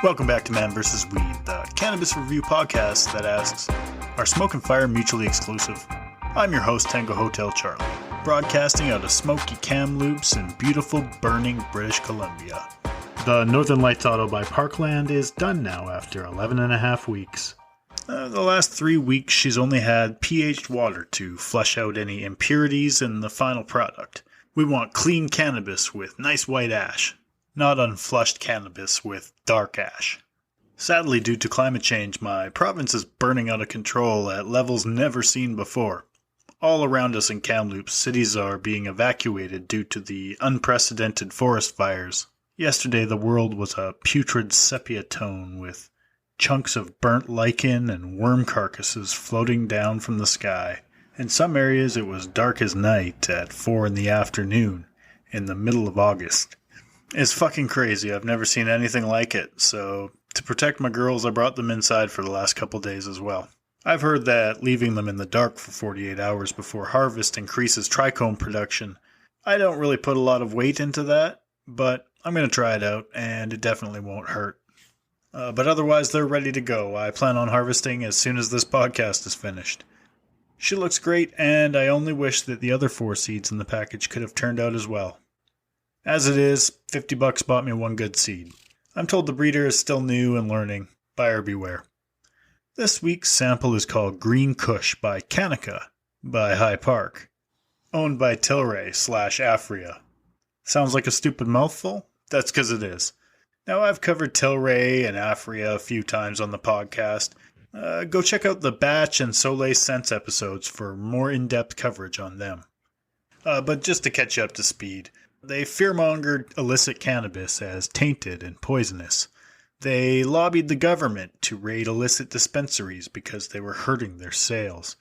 Welcome back to Man vs. Weed, the cannabis review podcast that asks, are smoke and fire mutually exclusive? I'm your host, Tango Hotel Charlie, broadcasting out of smoky Kamloops in beautiful, burning British Columbia. The Northern Lights Auto by Parkland is done now after 11 and a half weeks. The last 3 weeks she's only had pH'd water to flush out any impurities in the final product. We want clean cannabis with nice white ash, not unflushed cannabis with dark ash. Sadly, due to climate change, my province is burning out of control at levels never seen before. All around us in Kamloops, cities are being evacuated due to the unprecedented forest fires. Yesterday, the world was a putrid sepia tone with chunks of burnt lichen and worm carcasses floating down from the sky. In some areas, it was dark as night at 4 in the afternoon in the middle of August. It's fucking crazy. I've never seen anything like it, so to protect my girls, I brought them inside for the last couple days as well. I've heard that leaving them in the dark for 48 hours before harvest increases trichome production. I don't really put a lot of weight into that, but I'm going to try it out, and it definitely won't hurt. But otherwise, they're ready to go. I plan on harvesting as soon as this podcast is finished. She looks great, and I only wish that the other 4 seeds in the package could have turned out as well. As it is, $50 bought me one good seed. I'm told the breeder is still new and learning. Buyer beware. This week's sample is called Green Cush by Canaca by High Park, owned by Tilray Aphria. Sounds like a stupid mouthful? That's because it is. Now, I've covered Tilray and Aphria a few times on the podcast. Go check out the Batch and Soleil Scents episodes for more in-depth coverage on them. But just to catch you up to speed, they fearmongered illicit cannabis as tainted and poisonous. They lobbied the government to raid illicit dispensaries because they were hurting their sales.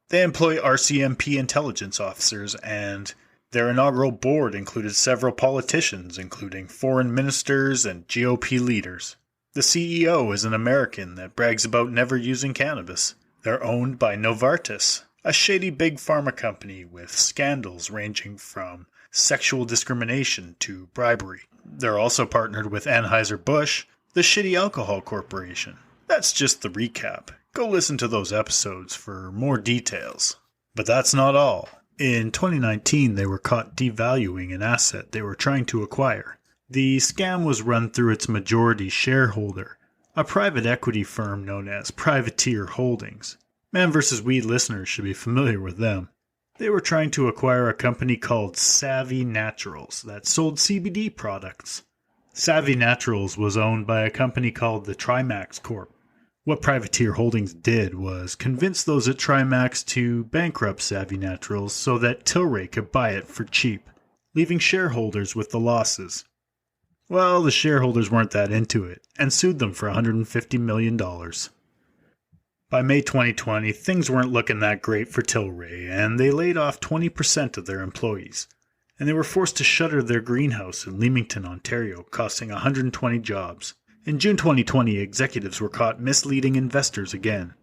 They employ RCMP intelligence officers, and their inaugural board included several politicians, including foreign ministers and GOP leaders. The CEO is an American that brags about never using cannabis. They're owned by Novartis, a shady big pharma company with scandals ranging from sexual discrimination to bribery. They're also partnered with Anheuser-Busch, the shitty alcohol corporation. That's just the recap. Go listen to those episodes for more details. But that's not all. In 2019, they were caught devaluing an asset they were trying to acquire. The scam was run through its majority shareholder, a private equity firm known as Privateer Holdings. Man vs. Weed listeners should be familiar with them. They were trying to acquire a company called Savvy Naturals that sold CBD products. Savvy Naturals was owned by a company called the Trimax Corp. What Privateer Holdings did was convince those at Trimax to bankrupt Savvy Naturals so that Tilray could buy it for cheap, leaving shareholders with the losses. Well, the shareholders weren't that into it and sued them for $150 million. By May 2020, things weren't looking that great for Tilray, and they laid off 20% of their employees. And they were forced to shutter their greenhouse in Leamington, Ontario, costing 120 jobs. In June 2020, executives were caught misleading investors again,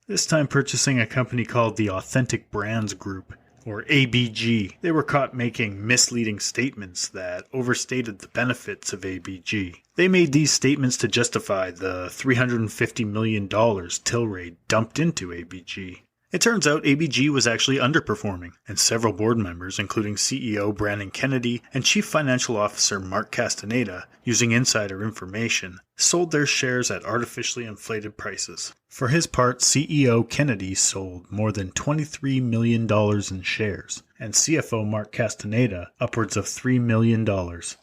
this time purchasing a company called the Authentic Brands Group, or ABG. They were caught making misleading statements that overstated the benefits of ABG. They made these statements to justify the $350 million Tilray dumped into ABG. It turns out ABG was actually underperforming, and several board members, including CEO Brandon Kennedy and Chief Financial Officer Mark Castaneda, using insider information, sold their shares at artificially inflated prices. For his part, CEO Kennedy sold more than $23 million in shares, and CFO Mark Castaneda upwards of $3 million.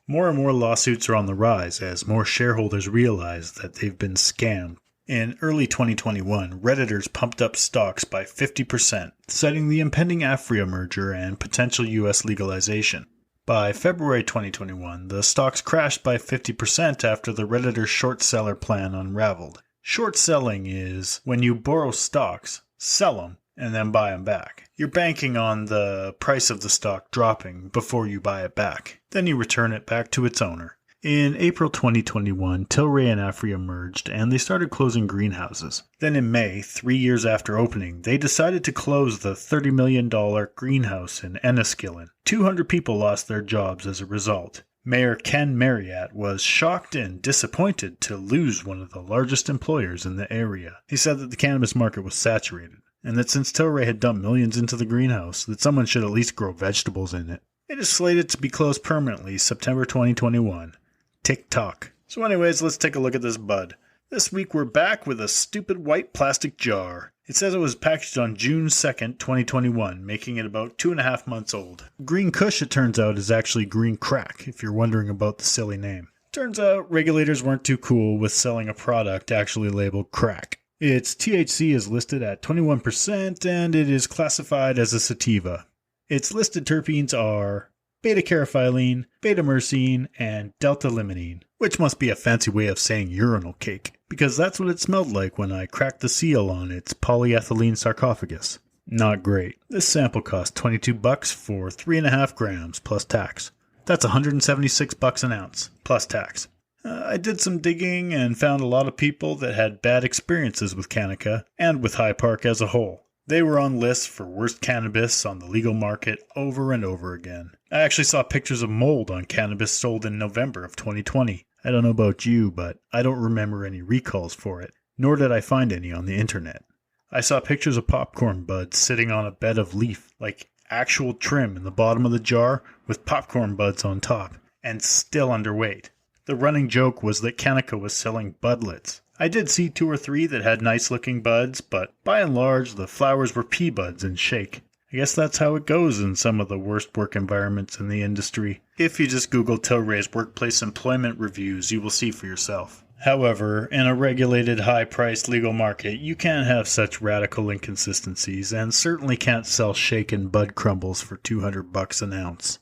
More and more lawsuits are on the rise as more shareholders realize that they've been scammed. In early 2021, Redditors pumped up stocks by 50%, citing the impending Aphria merger and potential U.S. legalization. By February 2021, the stocks crashed by 50% after the Redditor short seller plan unraveled. Short selling is when you borrow stocks, sell them, and then buy them back. You're banking on the price of the stock dropping before you buy it back. Then you return it back to its owner. In April 2021, Tilray and Aphria merged, and they started closing greenhouses. Then in May, 3 years after opening, they decided to close the $30 million greenhouse in Enniskillen. 200 people lost their jobs as a result. Mayor Ken Marriott was shocked and disappointed to lose one of the largest employers in the area. He said that the cannabis market was saturated, and that since Tilray had dumped millions into the greenhouse, that someone should at least grow vegetables in it. It is slated to be closed permanently September 2021. Tick-tock. So anyways, let's take a look at this bud. This week we're back with a stupid white plastic jar. It says it was packaged on June 2nd, 2021, making it about 2.5 months old. Green Cush, it turns out, is actually green crack, if you're wondering about the silly name. Turns out regulators weren't too cool with selling a product actually labeled crack. Its THC is listed at 21% and it is classified as a sativa. Its listed terpenes are beta-caryophyllene, beta-myrcene, and delta-limonene, which must be a fancy way of saying urinal cake, because that's what it smelled like when I cracked the seal on its polyethylene sarcophagus. Not great. This sample cost $22 for 3.5 grams plus tax. That's $176 an ounce, plus tax. I did some digging and found a lot of people that had bad experiences with Canaca and with High Park as a whole. They were on lists for worst cannabis on the legal market over and over again. I actually saw pictures of mold on cannabis sold in November of 2020. I don't know about you, but I don't remember any recalls for it, nor did I find any on the internet. I saw pictures of popcorn buds sitting on a bed of leaf, like actual trim in the bottom of the jar with popcorn buds on top, and still underweight. The running joke was that Canaca was selling budlets. I did see 2 or 3 that had nice looking buds, but by and large the flowers were pea buds in shake. I guess that's how it goes in some of the worst work environments in the industry. If you just Google Tilray's workplace employment reviews, you will see for yourself. However, in a regulated, high-priced legal market, you can't have such radical inconsistencies, and certainly can't sell shaken bud crumbles for $200 an ounce.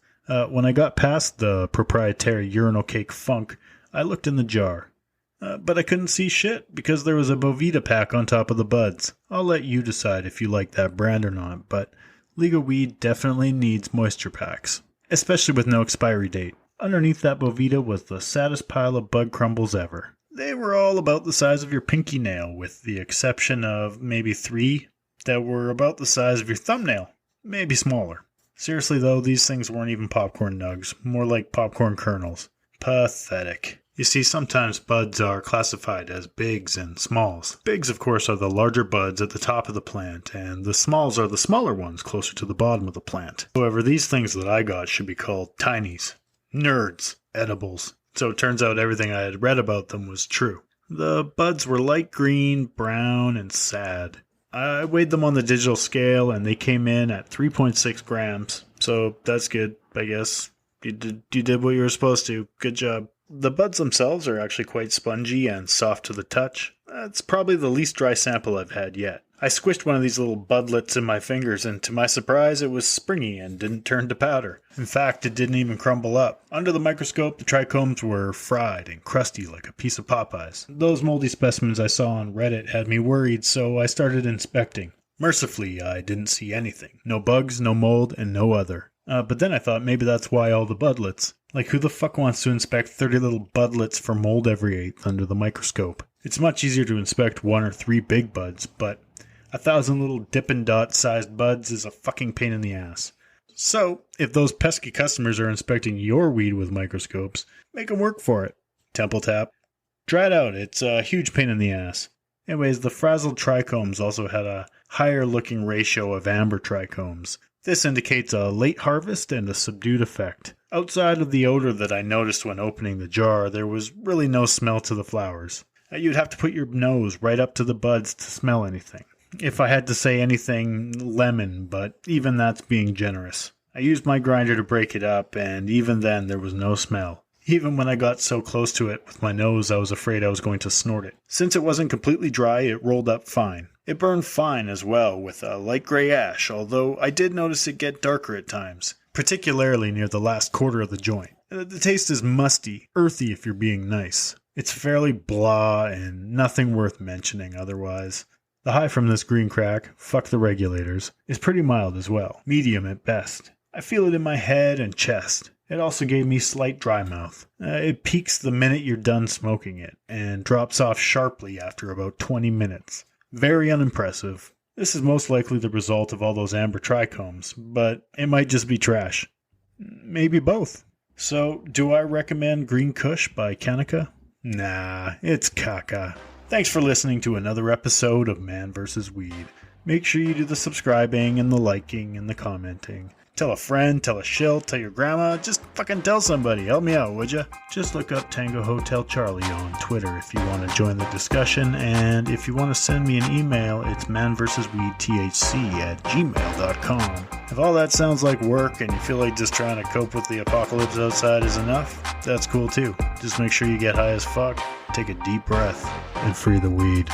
When I got past the proprietary urinal cake funk, I looked in the jar. But I couldn't see shit because there was a Bovita pack on top of the buds. I'll let you decide if you like that brand or not, but legal weed definitely needs moisture packs, especially with no expiry date. Underneath that Bovita was the saddest pile of bud crumbles ever. They were all about the size of your pinky nail, with the exception of maybe 3 that were about the size of your thumbnail, maybe smaller. Seriously though, these things weren't even popcorn nugs, more like popcorn kernels. Pathetic. You see, sometimes buds are classified as bigs and smalls. Bigs, of course, are the larger buds at the top of the plant, and the smalls are the smaller ones closer to the bottom of the plant. However, these things that I got should be called tinies. Nerds. Edibles. So it turns out everything I had read about them was true. The buds were light green, brown, and sad. I weighed them on the digital scale, and they came in at 3.6 grams. So that's good, I guess. You did what you were supposed to. Good job. The buds themselves are actually quite spongy and soft to the touch. It's probably the least dry sample I've had yet. I squished one of these little budlets in my fingers, and to my surprise it was springy and didn't turn to powder. In fact, it didn't even crumble up. Under the microscope, the trichomes were fried and crusty like a piece of Popeyes. Those moldy specimens I saw on Reddit had me worried, so I started inspecting. Mercifully, I didn't see anything. No bugs, no mold, and no other. But then I thought maybe that's why all the budlets. Like, who the fuck wants to inspect 30 little budlets for mold every 8th under the microscope? It's much easier to inspect 1 or 3 big buds, but 1,000 little Dippin' Dot sized buds is a fucking pain in the ass. So, if those pesky customers are inspecting your weed with microscopes, make them work for it. Temple tap. Try it out, it's a huge pain in the ass. Anyways, the frazzled trichomes also had a higher looking ratio of amber trichomes. This indicates a late harvest and a subdued effect. Outside of the odor that I noticed when opening the jar, there was really no smell to the flowers. You'd have to put your nose right up to the buds to smell anything. If I had to say anything, lemon, but even that's being generous. I used my grinder to break it up, and even then there was no smell. Even when I got so close to it with my nose, I was afraid I was going to snort it. Since it wasn't completely dry, it rolled up fine. It burned fine as well, with a light gray ash, although I did notice it get darker at times, particularly near the last quarter of the joint. The taste is musty, earthy if you're being nice. It's fairly blah and nothing worth mentioning otherwise. The high from this green crack, fuck the regulators, is pretty mild as well, medium at best. I feel it in my head and chest. It also gave me slight dry mouth. It peaks the minute you're done smoking it, and drops off sharply after about 20 minutes. Very unimpressive. This is most likely the result of all those amber trichomes, but it might just be trash. Maybe both. So, do I recommend Green Cush by Canaca? Nah, it's caca. Thanks for listening to another episode of Man vs. Weed. Make sure you do the subscribing and the liking and the commenting. Tell a friend, tell a shill, tell your grandma, just fucking tell somebody. Help me out, would ya? Just look up Tango Hotel Charlie on Twitter if you want to join the discussion, and if you want to send me an email, it's manversusweedthc@gmail.com. If all that sounds like work and you feel like just trying to cope with the apocalypse outside is enough, that's cool too. Just make sure you get high as fuck, take a deep breath, and free the weed.